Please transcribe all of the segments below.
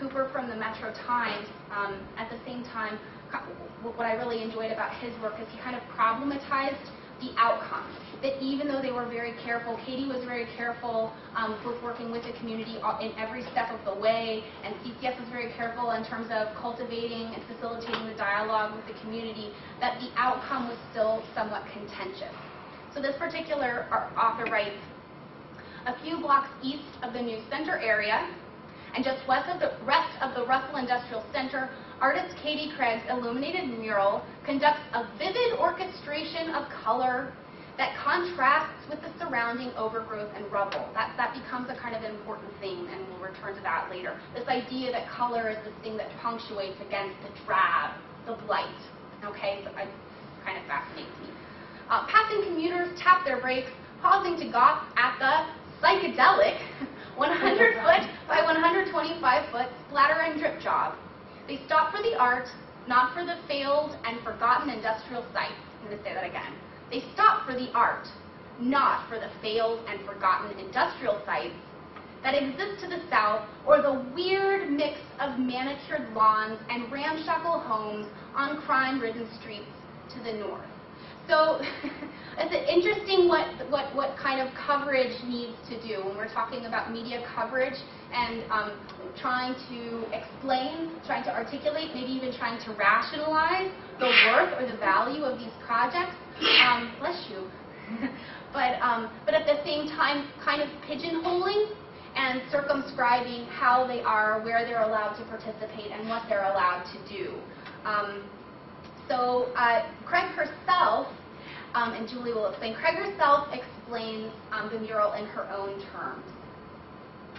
Cooper from the Metro Times, at the same time, what I really enjoyed about his work is he kind of problematized the outcome. That even though they were very careful, Katie was very careful with working with the community in every step of the way, and CCS was very careful in terms of cultivating and facilitating the dialogue with the community, that the outcome was still somewhat contentious. So this particular author writes, a few blocks east of the New Center area, and just west of the Russell Industrial Center, artist Katie Craig's illuminated mural conducts a vivid orchestration of color that contrasts with the surrounding overgrowth and rubble. That becomes a kind of important theme, and we'll return to that later. This idea that color is this thing that punctuates against the drab, the blight. Okay, so it kind of fascinates me. Passing commuters tap their brakes, pausing to gawk at the psychedelic 100-foot by 125-foot splatter and drip job. They stop for the art, not for the failed and forgotten industrial site. I'm going to say that again. They stop for the art, not for the failed and forgotten industrial sites that exist to the south, or the weird mix of manicured lawns and ramshackle homes on crime-ridden streets to the north. So it's interesting what kind of coverage needs to do when we're talking about media coverage and trying to explain, trying to articulate, maybe even trying to rationalize the worth or the value of these projects. Bless you. But at the same time, kind of pigeonholing and circumscribing how they are, where they're allowed to participate, and what they're allowed to do. So Craig herself, and Julie will explain, Craig herself explains the mural in her own terms.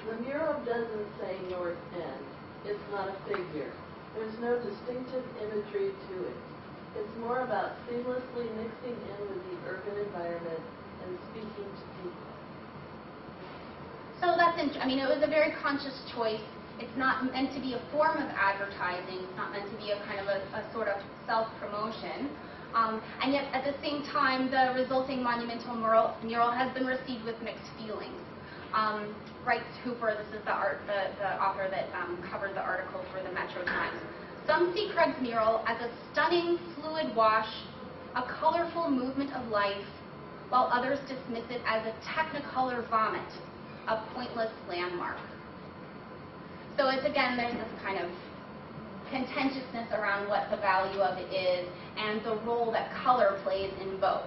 The mural doesn't say North End. It's not a figure. There's no distinctive imagery to it. It's more about seamlessly mixing in with the urban environment and speaking to people. So that's interesting. I mean, it was a very conscious choice. It's not meant to be a form of advertising. It's not meant to be a kind of a sort of self-promotion. And yet, at the same time, the resulting monumental mural has been received with mixed feelings. Writes Hooper, this is the author that covered the article for the Metro Times. Some see Craig's mural as a stunning fluid wash, a colorful movement of life, while others dismiss it as a technicolor vomit, a pointless landmark. So it's, again, there's this kind of contentiousness around what the value of it is and the role that color plays in both.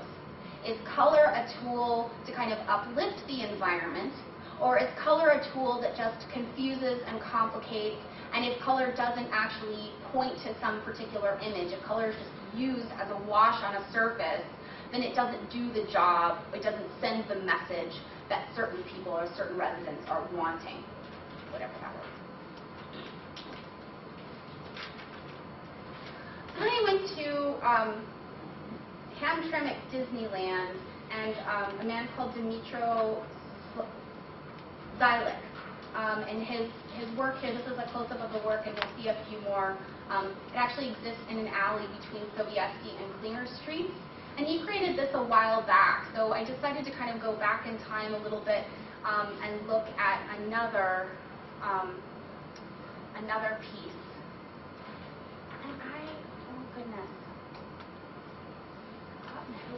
Is color a tool to kind of uplift the environment, or is color a tool that just confuses and complicates, and if color doesn't actually point to some particular image, if color is just used as a wash on a surface, then it doesn't do the job, it doesn't send the message that certain people or certain residents are wanting, whatever that was. Then I went to Hamtramck Disneyland, and a man called Dimitro Zylek. And his work here, this is a close-up of the work, and you'll see a few more. It actually exists in an alley between Sovietsky and Klinger Streets. And he created this a while back, so I decided to kind of go back in time a little bit and look at another piece. And oh goodness. Who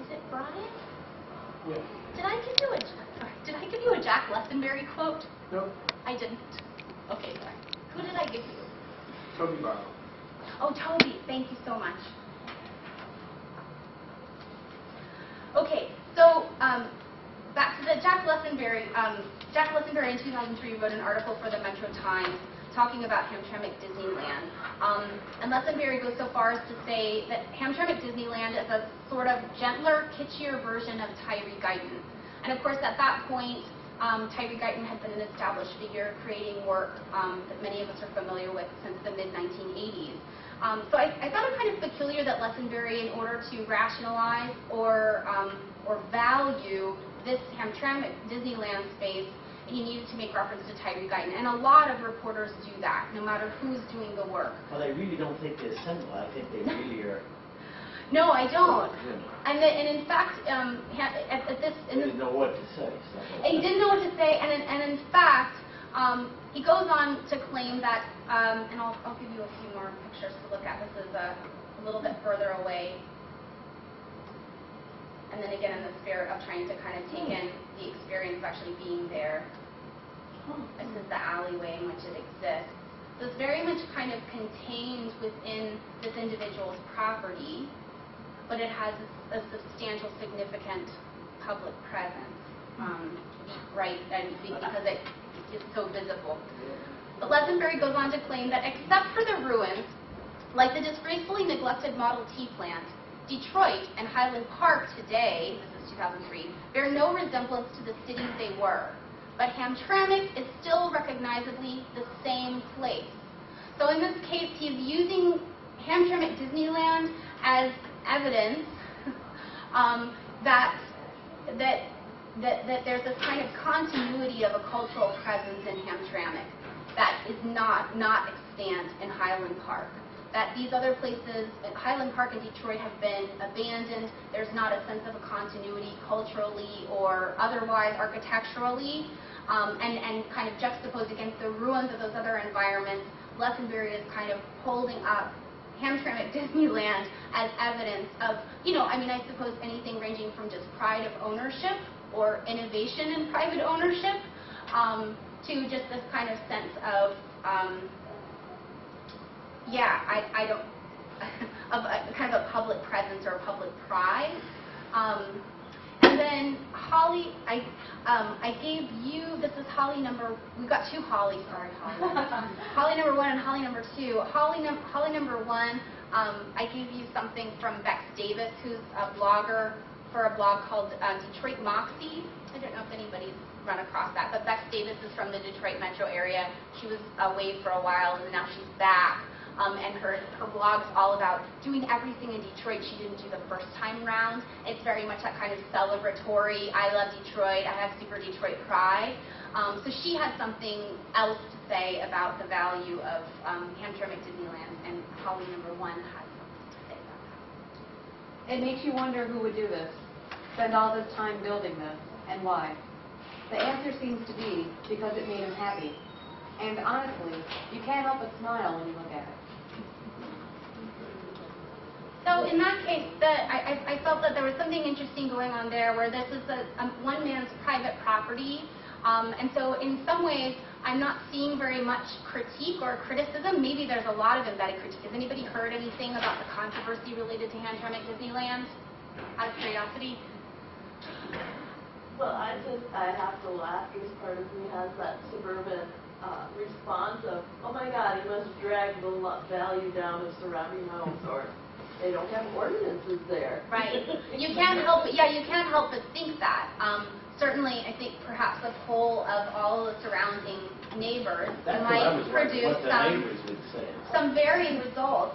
Is it Brian? Yes. Did I give you a Jack Lessenberry quote? No. I didn't. Okay, sorry. Who did I give you? Toby Barlow. Oh, Toby. Thank you so much. Okay, so back to the Jack Lessenberry. Jack Lessenberry in 2003 wrote an article for the Metro Times talking about Hamtramck Disneyland. And Lessenberry goes so far as to say that Hamtramck Disneyland is a sort of gentler, kitschier version of Tyree Guyton. And of course, at that point, Tyree Guyton had been an established figure creating work that many of us are familiar with since the mid-1980s. So I thought it kind of peculiar that Lessenberry, in order to rationalize or value this Hamtramck Disneyland space, he needed to make reference to Tyree Guyton. And a lot of reporters do that, no matter who's doing the work. Well, I really don't think they assemble. I think they really are No, I don't. You know. And in fact, at this, He didn't know what to say. he didn't know what to say, and in fact, he goes on to claim that, and I'll give you a few more pictures to look at. This is a little bit further away. And then again, in the spirit of trying to kind of take in the experience of actually being there. This is the alleyway in which it exists. So it's very much kind of contained within this individual's property, but it has a substantial, significant public presence, right? And because it is so visible. But Lesenberry goes on to claim that except for the ruins, like the disgracefully neglected Model T plant, Detroit and Highland Park today, this is 2003, bear no resemblance to the cities they were. But Hamtramck is still recognizably the same place. So in this case, he's using Hamtramck Disneyland as evidence that there's this kind of continuity of a cultural presence in Hamtramck that is not extant in Highland Park. That these other places, Highland Park and Detroit, have been abandoned. There's not a sense of a continuity culturally or otherwise architecturally, and kind of juxtaposed against the ruins of those other environments. Lesenberry is kind of holding up Hamtramck Disneyland as evidence of, I suppose anything ranging from just pride of ownership or innovation in private ownership to just this kind of sense of I don't, of a kind of a public presence or a public pride. And then Holly, I gave you, this is Holly number, we've got two Hollies, sorry, Holly. Holly number 1 and Holly number 2. Holly number 1, I gave you something from Bex Davis, who's a blogger for a blog called Detroit Moxie. I don't know if anybody's run across that, but Bex Davis is from the Detroit metro area. She was away for a while, and now she's back. And her blog's all about doing everything in Detroit she didn't do the first time round. It's very much that kind of celebratory, I love Detroit, I have super Detroit pride. So she had something else to say about the value of Hamtramck Disneyland, and Holly number 1 has something to say about that. It makes you wonder who would do this, spend all this time building this, and why. The answer seems to be because it made him happy. And honestly, you can't help but smile when you look at it. So in that case, I felt that there was something interesting going on there, where this is one man's private property, and so in some ways, I'm not seeing very much critique or criticism. Maybe there's a lot of embedded critique. Has anybody heard anything about the controversy related to Hamtramck Disneyland? Out of curiosity. Well, I have to laugh because part of me has that suburban response of, oh my God, he must drag the value down of surrounding homes, or they don't have ordinances there. Right. You can't help but think that. Certainly, I think perhaps a poll of all the surrounding neighbors might produce some varying results.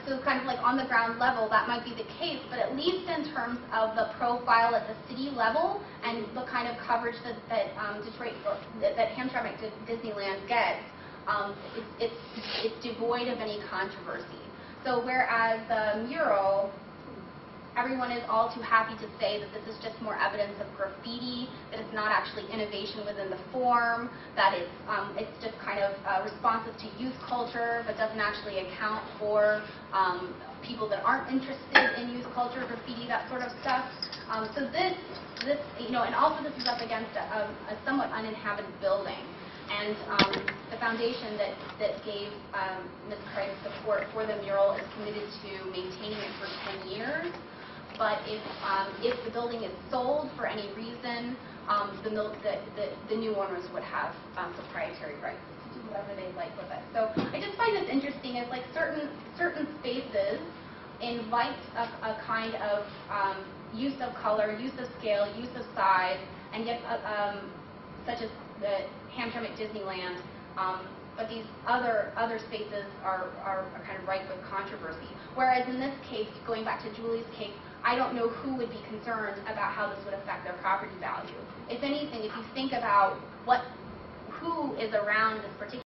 So kind of like on the ground level, that might be the case, but at least in terms of the profile at the city level and the kind of coverage that Hamtramck Disneyland gets, it's devoid of any controversy. So whereas the mural, everyone is all too happy to say that this is just more evidence of graffiti, that it's not actually innovation within the form, that it's just kind of responsive to youth culture, but doesn't actually account for people that aren't interested in youth culture, graffiti, that sort of stuff. So this, and also this is up against a somewhat uninhabited building. And the foundation that gave Ms. Price support for the mural is committed to maintaining it for 10 years. But if the building is sold for any reason, the new owners would have proprietary rights to do whatever they like with it. So I just find this interesting. It's like certain spaces invite a kind of use of color, use of scale, use of size, and yet such as the Hamtramck Disneyland. But these other spaces are kind of ripe with controversy. Whereas in this case, going back to Julie's case, I don't know who would be concerned about how this would affect their property value. If anything, if you think about who is around this particular